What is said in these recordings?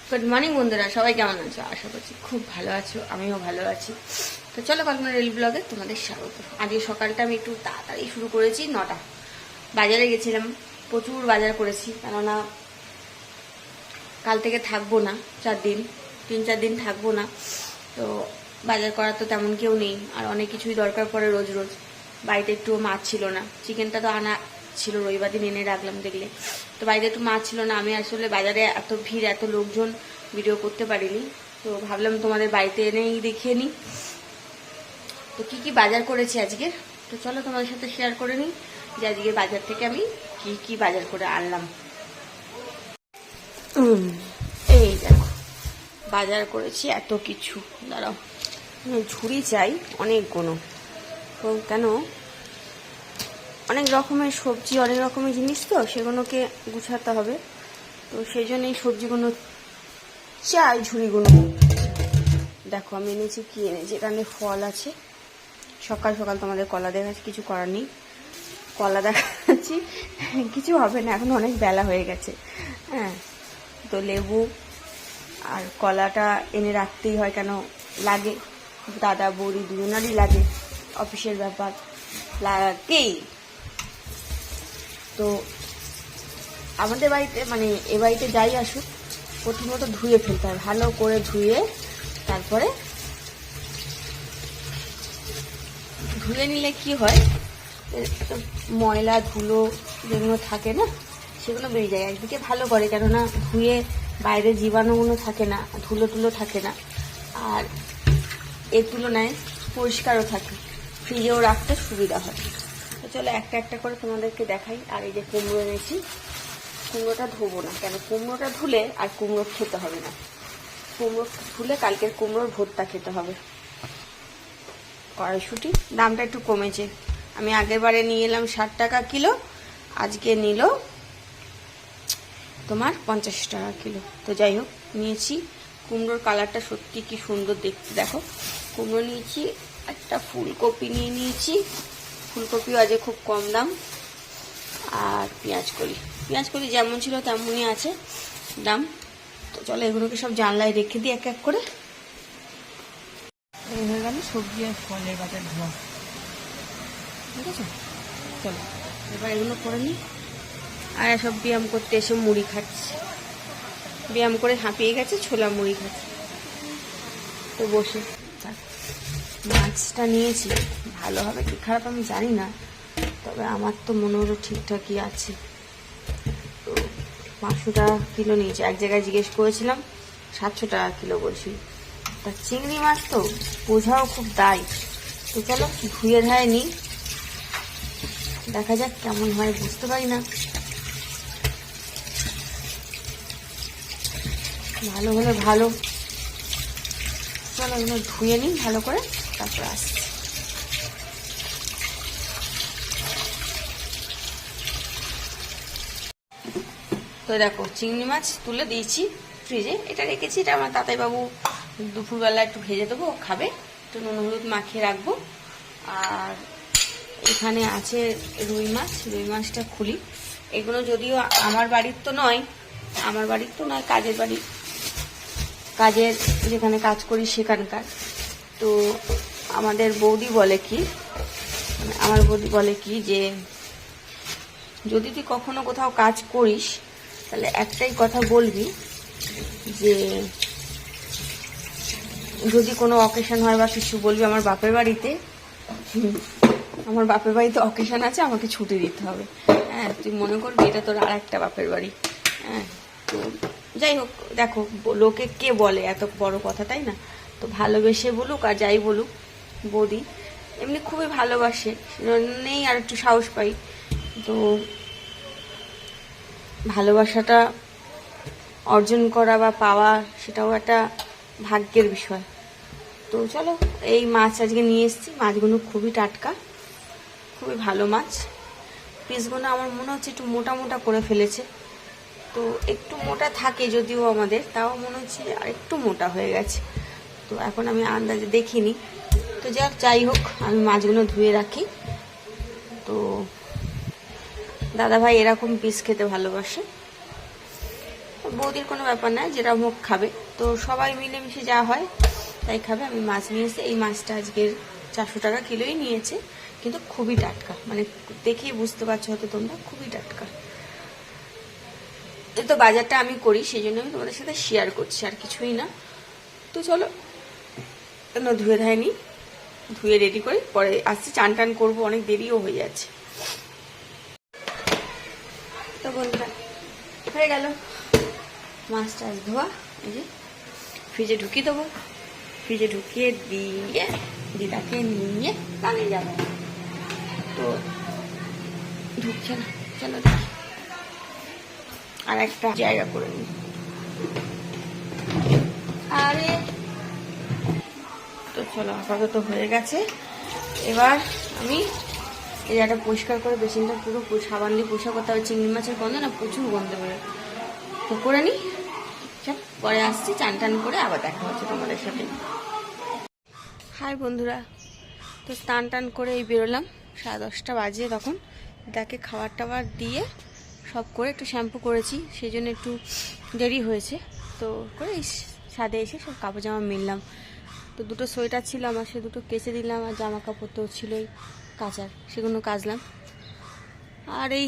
Good morning বন্ধুরা, সবাই কেমন আছো? আশা করছি খুব ভালো আছো, আমিও ভালো আছি। তো চলো কল্পনা রেল ব্লগে তোমাদের স্বাগত। আজকে সকালটা আমি একটু তাড়াতাড়ি শুরু করেছি। 9টা বাজারে গেছিলাম, প্রচুর বাজার করেছি, কেননা কাল থেকে থাকবো না, 3-4 দিন থাকবো না। তো বাজার করার তো তেমন কেউ নেই, আর অনেক কিছুই দরকার পড়ে রোজ রোজ। বাড়িতে একটু মাছ ছিল না, চিকেনটা তো আনা ছিল, রবিবার দিন এনে রাখলাম দেখলে। তো বাড়িতে একটু মাছ ছিল না, আমি আসলে বাজারে এত ভিড়, এত লোকজন, ভিডিও করতে পারিনি। তো ভাবলাম তোমাদের বাড়িতে এনেই দেখিয়ে নিই তো কি কি বাজার করেছি আজকে। তো চলো তোমাদের সাথে শেয়ার করে নিই যে আজকে বাজার থেকে আমি কি কি বাজার করে আনলাম। এই দেখো বাজার করেছি এত কিছু। দাঁড়াও, ঝুড়ি চাই অনেকগুলো। তো কেন, অনেক রকমের সবজি, অনেক রকমের জিনিস, তো সেগুলোকে গুছাতে হবে। তো সেই জন্য এই সবজিগুলো চাই, ঝুড়িগুলো। দেখো আমি এনেছি, কি এনেছি, এখানে ফল আছে। সকাল সকাল তোমাদের কলা দেখাচ্ছি, কিছু করার নেই, কলা দেখাচ্ছি, কিছু হবে না, এখন অনেক বেলা হয়ে গেছে। হ্যাঁ, তো লেবু আর কলাটা এনে রাখতেই হয়, কেন লাগে, দাদা বৌদি দুজনারই লাগে, অফিসের ব্যাপার লাগেই। তো আমাদের বাড়িতে, মানে এ বাড়িতে যাই আসুক, প্রথমত ধুয়ে ফেলতে হয়, ভালো করে ধুয়ে, তারপরে ধুয়ে নিলে কি হয়, ময়লা ধুলো যেগুলো থাকে না, সেগুলো বেরিয়ে যায়। একদিকে ভালো করে, কেননা ধুয়ে বাইরে জীবাণুগুলো থাকে না, ধুলো টুলো থাকে না, আর এর তুলনায় পরিষ্কারও থাকে, ফ্রিজেও রাখতে সুবিধা হয়। তো চলো একটা একটা করে তোমাদেরকে দেখাই। আর এই যে কুমড়ো এনেছি, কুমড়োটা ধোবো না, কেন কুমড়োটা ধুলে আর কুমড়ো খেতে হবে না, কুমড়ো ধুলে কালকের কুমড়োর ভর্তা খেতে হবে। কড়াইশুঁটি দামটা একটু কমেছে, আমি আগের বারে নিয়ে এলাম 60 টাকা কিলো, আজকে নিল তোমার 50 টাকা কিলো। তো যাই হোক, নিয়েছি। কুমড়োর কালারটা সত্যি কি সুন্দর দেখতে, দেখো। কুমড়ো নিয়েছি, একটা ফুলকপি নিয়ে নিয়েছি, ফুলকপিও আজকে খুব কম দাম। আর পেঁয়াজকলি যেমন ছিল তেমনই আছে দাম। তো চলো এগুলোকে সব জানলায় রেখে দিই এক এক করে। এই হয়ে গেল সবজি আর ফলের বাজার ধোয়া, ঠিক আছে। চলো এবার এগুলো করে নিই। আর সব ব্যায়াম করতে এসে মুড়ি খাচ্ছে, ব্যায়াম করে হাঁপিয়ে গেছে, ছোলা মুড়ি খাচ্ছে। তো বসে মাছটা নিয়েছি, ভালো হবে কি খারাপ আমি জানি না, তবে আমার তো মনে হলো ঠিকঠাকই আছে। তো 500 টাকা কিলো নিয়েছি, এক জায়গায় জিজ্ঞেস করেছিলাম 700 টাকা কিলো বলছি। তা চিংড়ি মাছ তো বোঝাও খুব দায়। তো চলো ধুয়ে ধায় নিই, দেখা যাক কেমন হয়, বুঝতে পারি না। ভালো হলে ভালো। চলো এগুলো ধুয়ে নিই ভালো করে, তারপর আসছি। তো দেখো চিংড়ি মাছ তুলে দিয়েছি ফ্রিজে, এটা রেখেছি, এটা আমার তাতাইবাবু দুপুরবেলা একটু ভেজে দেবো, খাবে, একটু নুন হলুদ মাখিয়ে রাখবো। আর এখানে আছে রুই মাছটা খুলি। এগুলো যদিও আমার বাড়ির তো নয়, কাজের যেখানে কাজ করি সেখানকার। তো আমার বৌদি বলে কি যে যদি তুই কখনো কোথাও কাজ করিস, তাহলে একটাই কথা বলবি, যে যদি কোনো অকেশন হয় বা কিছু, বলবি আমার বাপের বাড়িতে অকেশন আছে, আমাকে ছুটি দিতে হবে। হ্যাঁ, তুই মনে করবি এটা তোর আর একটা বাপের বাড়ি। হ্যাঁ, তো যাই হোক, দেখো লোকে কে বলে এত বড় কথা, তাই না? তো ভালোবেসে বলুক আর যাই বলুক, বৌদি এমনি খুবই ভালোবাসে, সেজন্যই আর একটু সাহস পাই। তো ভালোবাসাটা অর্জন করা বা পাওয়া, সেটাও একটা ভাগ্যের বিষয়। তো চলো, এই মাছ আজকে নিয়ে এসেছি, মাছগুলো খুবই টাটকা, খুবই ভালো মাছ। পিসগুলো আমার মনে হচ্ছে একটু মোটা মোটা করে ফেলেছে, তো একটু মোটা থাকে যদিও আমাদের, তাও মনে হচ্ছে আর একটু মোটা হয়ে গেছে। তো এখন আমি আন্দাজে দেখিনি। তো যাই হোক, আমি মাছগুলো ধুয়ে রাখি। তো দাদাভাই এরকম পিস খেতে ভালোবাসে, বৌদির কোনো ব্যাপার না, যেটা মুখ খাবে, তো সবাই মিলেমিশে যা হয় তাই খাবে। আমি মাছ নিয়েছি, এই মাছটা আজকের 400 টাকা কিলোই নিয়েছে, কিন্তু খুবই টাটকা, মানে দেখেই বুঝতে পারছো হয়তো তোমরা, খুবই টাটকা। তো বাজারটা আমি করি, সেই জন্য আমি তোমাদের সাথে শেয়ার করছি, আর কিছুই না। তো চলো ধুয়ে ধায়নি, ধুয়ে রেডি করে পরে আসছি, চান টান করবো, অনেক দেরিও হয়ে যাচ্ছে। তো বন্ধুরা হয়ে গেল মাছটা ধোয়া, এই যে ফ্রিজে ঢুকিয়ে দেবো, ফ্রিজে ঢুকিয়ে দিয়ে দিদাকে নিয়ে কানে যাবো। তো ঢুকছে না, চলো দেখি আর একটা জায়গা করে নিই। আরে তো চলো আপাতত হয়ে গেছে। এবার আমি এই জায়গাটা পরিষ্কার করে বেসিনটা পুরো সাবান দিয়ে পরিষ্কার করতে হবে, চিংড়ি মাছের গন্ধ না প্রচুর গন্ধ বেরোয়, তো করে নিই। পরে আসছি, চান টান করে আবার দেখা হচ্ছে তোমাদের সাথে। হাই বন্ধুরা, তো স্নান টান করে এই বেরোলাম, 10:30 বাজে তখন। তাকে খাবার টাবার দিয়ে সব করে একটু শ্যাম্পু করেছি, সেই জন্য একটু দেরি হয়েছে। তো করে ছাদে এসে সব কাপড় জামা মিললাম। তো দুটো সোয়েটার ছিল আমার, সে দুটো কেচে দিলাম, আর জামা কাপড় তো ছিলই কাচার, সেগুলো কাচলাম। আর এই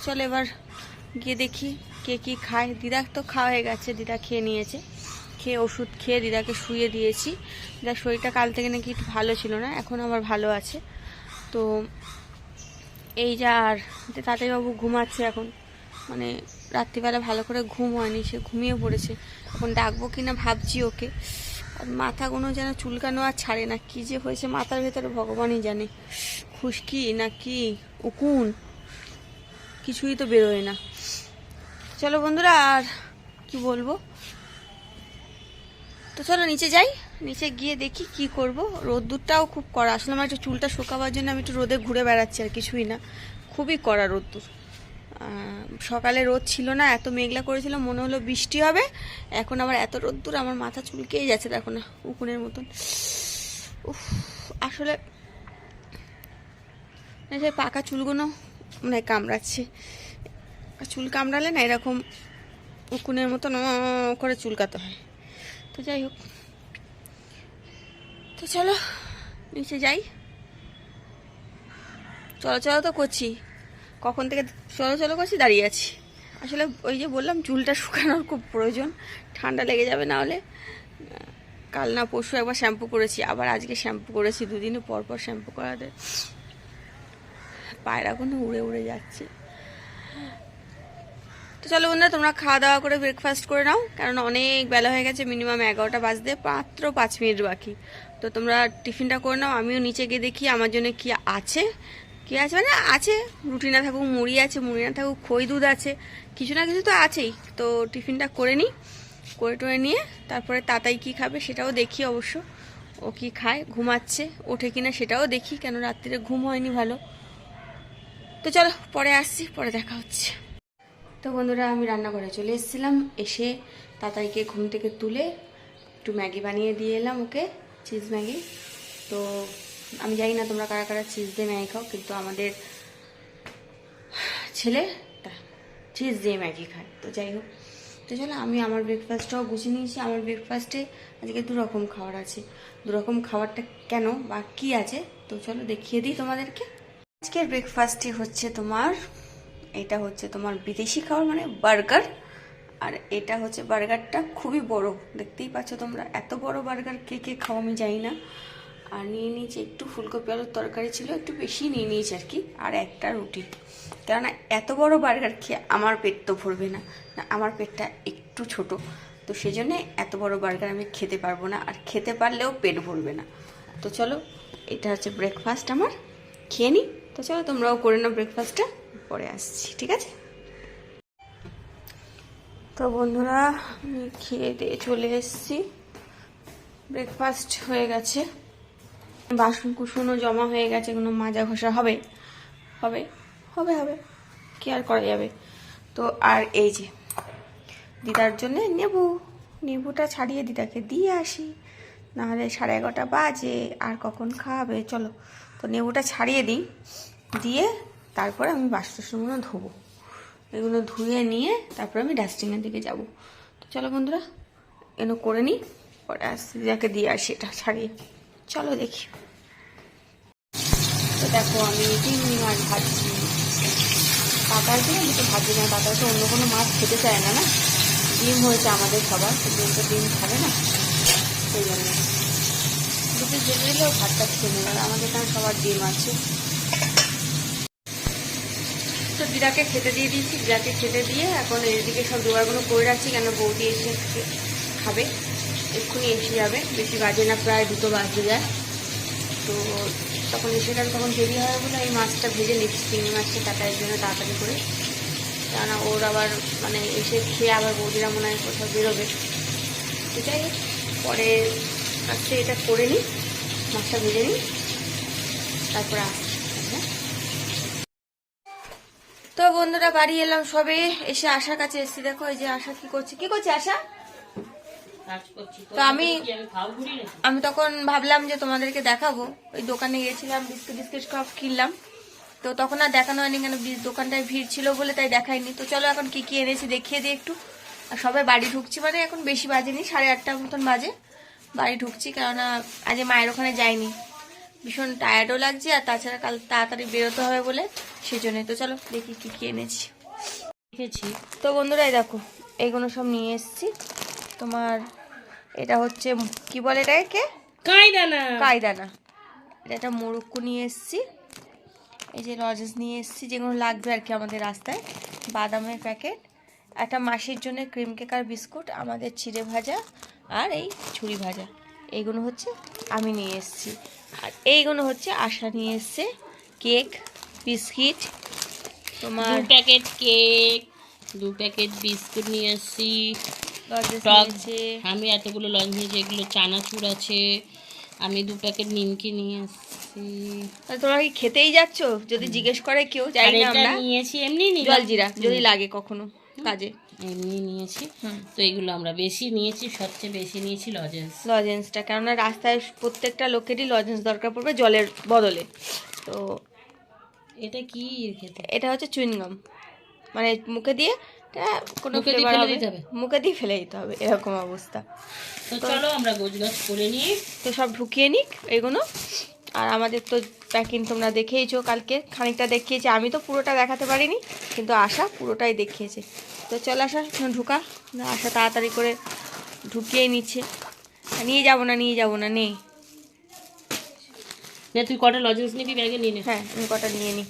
চলো এবার গিয়ে দেখি কে কি খায়। দিদা তো খাওয়া হয়ে গেছে, দিদা খেয়ে নিয়েছে, খেয়ে ওষুধ খেয়ে দিদাকে শুয়ে দিয়েছি। দিদার শরীরটা কাল থেকে নাকি একটু ভালো ছিল না, এখন আবার ভালো আছে। তো এই যা, আর তাঁতাইবাবু ঘুমাচ্ছে এখন, মানে রাত্রিবেলা ভালো করে ঘুম হয়নি, সে ঘুমিয়ে পড়েছে। এখন ডাকবো কিনা ভাবছি ওকে। আর মাথাগুলো যেন চুলকানো আর ছাড়ে না, কি যে হয়েছে মাথার ভেতরে ভগবানই জানে, খুশকি না কি উকুন, কিছুই তো বেরোয় না। চলো বন্ধুরা, আর কি বলবো, তো চলো নিচে যাই, নিচে গিয়ে দেখি কি করব। রোদ্দুরটাও খুব কড়া, আসলে আমার একটু চুলটা শুকাবার জন্য আমি একটু রোদে ঘুরে বেড়াচ্ছি, আর কিছুই না, খুবই কড়া রোদ্দুর। সকালে রোদ ছিল না, এত মেঘলা করেছিল, মনে হলো বৃষ্টি হবে, এখন আবার এত রোদ্দুর, আমার মাথা চুলকেই যাচ্ছে, দেখো না উকুনের মতন। উফ, আসলে সেই পাকা চুলগুলো মানে কামড়াচ্ছে, চুল কামড়ালে না এরকম উকুনের মতন করে চুলকাতে হয়। তো যাই হোক, তো চলো নিচে যাই। চলো চলো তো করছি, কখন থেকে চলো চলো করছি, দাঁড়িয়ে আছি। আসলে ওই যে বললাম চুলটা শুকানোর খুব প্রয়োজন, ঠান্ডা লেগে যাবে না হলে। কাল না পরশু একবার শ্যাম্পু করেছি, আবার আজকে শ্যাম্পু করেছি, দুদিনে পর পর শ্যাম্পু করাতে পায়রাগুলো উড়ে উড়ে যাচ্ছে। তো চলো বন্ধুরা, তোমরা খাওয়া দাওয়া করে ব্রেকফাস্ট করে নাও, কারণ অনেক বেলা হয়ে গেছে, মিনিমাম 11টা বাজতে মাত্র 5 মিনিট বাকি। তো তোমরা টিফিনটা করে নাও, আমিও নিচে গিয়ে দেখি আমার জন্য কি আছে, কি আছে মানে আছে, রুটি না থাকুক মুড়ি আছে, মুড়ি না থাকুক খই দুধ আছে, কিছু না কিছু তো আছেই। তো টিফিনটা করে নিই, করে টোরে নিয়ে তারপরে তাতাই কি খাবে সেটাও দেখি অবশ্য, ও কি খায়, ঘুমাচ্ছে ওঠে কিনা সেটাও দেখি, কেন রাত্রিরে ঘুম হয়নি ভালো। তো চলো পরে আসছি, পরে দেখা হচ্ছে। তো বন্ধুরা, আমি রান্নাঘরে চলে এসেছিলাম, এসে তাতাইকে ঘুম থেকে তুলে একটু ম্যাগি বানিয়ে দিয়ে এলাম ওকে, চিজ ম্যাগি। তো আমি জানি না তোমরা কারা কারা চিজ দিয়ে ম্যাগি খাও, কিন্তু আমাদের ছেলে চিজ দিয়ে ম্যাগি খায়। তো যাই হোক, তো চলো আমি আমার ব্রেকফাস্টটাও গুছিয়ে নিয়েছি। আমার ব্রেকফাস্টে আজকে 2 রকম খাবার আছে। 2 রকম খাবারটা কেন বা কী আছে, তো চলো দেখিয়ে দিই তোমাদেরকে। আজকের ব্রেকফাস্টে হচ্ছে তোমার, এটা হচ্ছে তোমার বিদেশি খাবার মানে বার্গার, আর এটা হচ্ছে বার্গারটা খুবই বড়, দেখতেই পাচ্ছ তোমরা, এত বড় বার্গার কে কে খাও আমি জানি না। আর নিয়ে নিয়েছি একটু ফুলকপি আলুর তরকারি ছিল, একটু বেশি নিয়ে নিয়েছি আর কি, আর একটা রুটি, কেননা এত বড় বার্গার খেয়ে আমার পেট তো ভরবে না, না আমার পেটটা একটু ছোট, তো সেই জন্যে এত বড় বার্গার আমি খেতে পারবো না, আর খেতে পারলেও পেট ভরবে না। তো চলো এটা হচ্ছে ব্রেকফাস্ট আমার, খেয়ে নিই। তো চলো তোমরাও করে নাও ব্রেকফাস্টটা, পরে আসছি, ঠিক আছে। তো বন্ধুরা, আমি খেয়ে দিয়ে চলে এসেছি, ব্রেকফাস্ট হয়ে গেছে, বাসন কুসনও জমা হয়ে গেছে, কোনো মাজা ঘষা হবে হবে হবে হবে, কি আর করা যাবে। তো আর এই যে দিদার জন্যে নেবুটা ছাড়িয়ে দিদাকে দিয়ে আসি, নাহলে 11:30 বাজে, আর কখন খাওয়াবে। চলো তো নেবুটা ছাড়িয়ে দিই, দিয়ে তারপরে আমি বাসনগুলো ধোবো, এগুলো ধুয়ে নিয়ে তারপরে আমি ডাস্টিংয়ের দিকে যাব। চলো বন্ধুরা এনে করে নিই, পরে আসতে যাকে দিয়ে আসি এটা ছাড়িয়ে। চলো দেখি। তো দেখো আমি চিংড়ি মাছ ভাজছি। কাকার দিয়ে আমি তো ভাজি না, কাকার তো অন্য কোনো মাছ খেতে চায় না, না ডিম হয়েছে আমাদের সবার, সেদিন তো ডিম খাবে না, সেই জন্য দুটো জেলে দিলেও ভাতটা খেয়ে নেবে। আমাদের এখানে সবার ডিম আছে। তো দিদাকে খেতে দিয়ে দিয়েছি, দিদাকে খেতে দিয়ে এখন এদিকে সব জোগাড়গুলো করে রাখছি, কেন বৌদি এসে খাবে, এক্ষুনি এসে যাবে, বেশি বাজে না, প্রায় 2 বাজে যায়। তো তখন এসে গেলে তখন দেরি হয় বলে এই মাছটা ভেজে নিচ্ছি, চিংড়ি মাছটা কাটার জন্য তাড়াতাড়ি করে, কেননা ওর আবার মানে এসে খেয়ে আবার বৌদিরা মনে হয় কোথাও বেরোবে। এটাই পরে আজকে এটা করে নিই, মাছটা ভেজে নিই, তারপরে আসছি। তো বন্ধুরা বাড়ি এলাম সবে, এসে আশার কাছে এসেছি। দেখো এই যে আশা কি করছে আশা। তো আমি তখন ভাবলাম যে তোমাদেরকে দেখাবো, ওই দোকানে গেছিলাম, বিস্কিট সব কিনলাম, তো তখন আর দেখানো হয়নি, কেন দোকানটায় ভিড় ছিল বলে তাই দেখাইনি। তো চলো এখন কি এনেছি দেখিয়ে দিই একটু। আর সবাই বাড়ি ঢুকছি, মানে এখন বেশি বাজেনি, 8:30 মতন বাজে, বাড়ি ঢুকছি, কেননা আজ মায়ের ওখানে যাইনি, ভীষণ টায়ার্ডও লাগছে, আর তাছাড়া কাল তাড়াতাড়ি বেরোতে হবে বলে সেই জন্যই। তো চলো দেখি কি এনেছি। তো বন্ধুরা এই দেখো এইগুলো সব নিয়ে এসেছি। তোমার এটা হচ্ছে কি বলে এটাকে, কায়দানা। এটা একটা মুরুক্কু নিয়ে এসেছি, এই যে লজেন্স নিয়ে এসেছি, যেগুলো লাগবে আর কি আমাদের রাস্তায়, বাদামের প্যাকেট, একটা মাসির জন্য ক্রিম কেক আর বিস্কুট, আমাদের চিড়ে ভাজা আর এই ছুরি ভাজা, এইগুলো হচ্ছে আমি নিয়ে এসেছি। আর এইগুলো হচ্ছে আশা নিয়ে এসছে, কেক, বিস্কিট, তোমার 2 প্যাকেট কেক, 2 প্যাকেট বিস্কুট নিয়ে এসেছি, আমি এতগুলো লঞ্চ নিয়েছি, এগুলো চানাচুর আছে, আমি 2 প্যাকেট নিমকি নিয়ে এসেছি। তোমরা কি খেতেই যাচ্ছ? যদি জিজ্ঞেস করে কেউ, জানি না, আমরা নিয়েছি এমনি জলজিরা যদি লাগে কখনো কাজে, এমনি নিয়েছি। তো এগুলো আমরা বেশি নিয়েছি, সবচেয়ে বেশি নিয়েছি লজেন্সটা, কেননা রাস্তায় প্রত্যেকটা লোকেরই লজেন্স দরকার পড়বে জলের বদলে। তো এটা কি খেতে, এটা হচ্ছে চুইংগাম, মানে মুখে দিয়ে কোনো ফ্লেভার হবে, মুখে দিয়ে ফেলে দিতে হবে, এরকম অবস্থা। তো চলো আমরা গোছগাছ করে নিই, তো সব ঢুকিয়ে নিক এগুলো। আর আমাদের তো প্যাকিং তোমরা দেখেইছো, কালকে খানিকটা দেখিয়েছি, আমি তো পুরোটা দেখাতে পারিনি, কিন্তু আশা পুরোটাই দেখিয়েছে। তো চল আশা ঢুকা, আশা তাড়াতাড়ি করে ঢুকিয়েই নিচ্ছে। নিয়ে যাবো না নেই, তুই কটা লজেন্স নিবি ব্যাগে নিয়ে নে। হ্যাঁ আমি কটা নিয়ে নিই।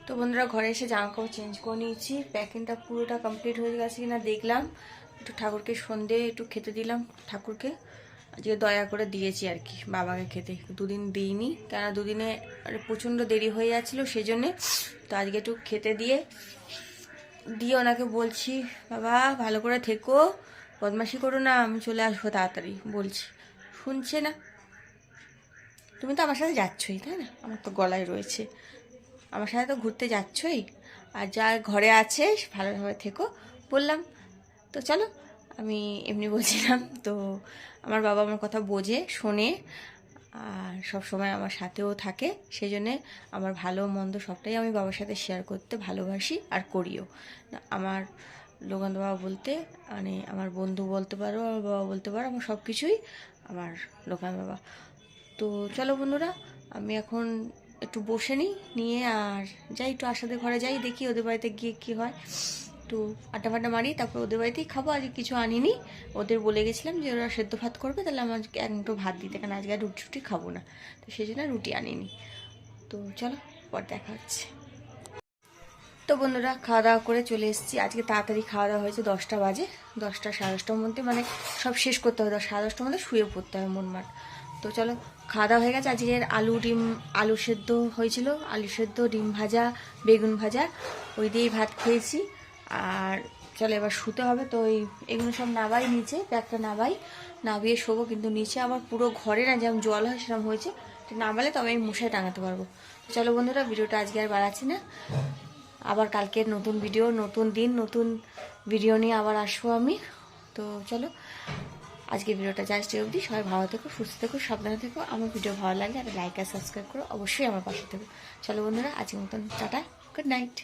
তো বন্ধুরা ঘরে এসে জামা কাপড় চেঞ্জ করে নিয়েছি, প্যাকিংটা পুরোটা কমপ্লিট হয়ে গেছে কিনা দেখলাম, একটু ঠাকুরকে সন্ধে একটু খেতে দিলাম, ঠাকুরকে আজকে দয়া করে দিয়েছি আর কি বাবাকে খেতে, 2 দিন দিইনি, কেন 2 দিনে প্রচণ্ড দেরি হয়ে যাচ্ছিলো সেই জন্যে। তো আজকে একটু খেতে দিয়ে ওনাকে বলছি, বাবা ভালো করে থেকো, বদমাশি করো না, আমি চলে আসবো তাড়াতাড়ি, বলছি, শুনছে না। তুমি তো আমার সাথে যাচ্ছই, তাই না, আমার তো গলায় রয়েছে, আমার সাথে তো ঘুরতে যাচ্ছই, আর যা ঘরে আছে ভালোভাবে থেকো বললাম। তো চলো আমি এমনি বলছিলাম। তো আমার বাবা আমার কথা বোঝে, শোনে, আর সব সময় আমার সাথেও থাকে, সেই জন্যে আমার ভালো মন্দ সবটাই আমি বাবার সাথে শেয়ার করতে ভালোবাসি আর করিও। আমার লোকান্ত বাবা বলতে মানে আমার বন্ধু বলতে পারো, আমার বাবা বলতে পারো, আমার সব কিছুই আমার লোকান্ত বাবা। তো চলো বন্ধুরা আমি এখন একটু বসে নিয়ে আর যাই, একটু আশাদের ঘরে যাই, দেখি ওদের বাড়িতে গিয়ে কী হয়, একটু আড্ডা ফাড্ডা মারি, তারপর ওদের বাড়িতেই খাবো। আজকে কিছু আনিনি, ওদের বলে গেছিলাম যে ওরা সেদ্ধ ভাত করবে, তাহলে আমার একটু ভাত দিতে, কারণ আজকে আর রুটি খাবো না, তো সেই জন্য রুটি আনিনি। তো চলো পর দেখা হচ্ছে। তো বন্ধুরা খাওয়া দাওয়া করে চলে এসেছি, আজকে তাড়াতাড়ি খাওয়া দাওয়া হয়েছে, 10টা বাজে, 10টা 10:30টার মধ্যে মানে সব শেষ করতে হবে, 10:30টার মধ্যে শুয়ে পড়তে হবে মনমাট। তো চলো খাওয়া দাওয়া হয়ে গেছে, আজকের আলু সেদ্ধ হয়েছিল, আলু সেদ্ধ, ডিম ভাজা, বেগুন ভাজা, ওই দিয়েই ভাত খেয়েছি। আর চলো এবার শুতে হবে, তো এগুলো সব নাবাই, নিচে ব্যাগটা নাবিয়ে শোবো, কিন্তু নিচে আবার পুরো ঘরে না যেমন জল হয় সেরকম হয়েছে, নামালে তবে আমি মশাই টাঙাতে পারবো। চলো বন্ধুরা ভিডিওটা আজকে আর বাড়াচ্ছি না, আবার কালকে নতুন ভিডিও, নতুন দিন, নতুন ভিডিও নিয়ে আবার আসবো আমি। তো চলো আজকে ভিডিওটা জাস্ট অবধি, সবাই ভালো থেকো, সুস্থ থেকো, সাবধানে থেকো, আমার ভিডিও ভালো লাগলে একটা লাইক আর সাবস্ক্রাইব করো, অবশ্যই আমার পাশে থেকো। চলো বন্ধুরা আজকের মতন টাটা, গুড নাইট।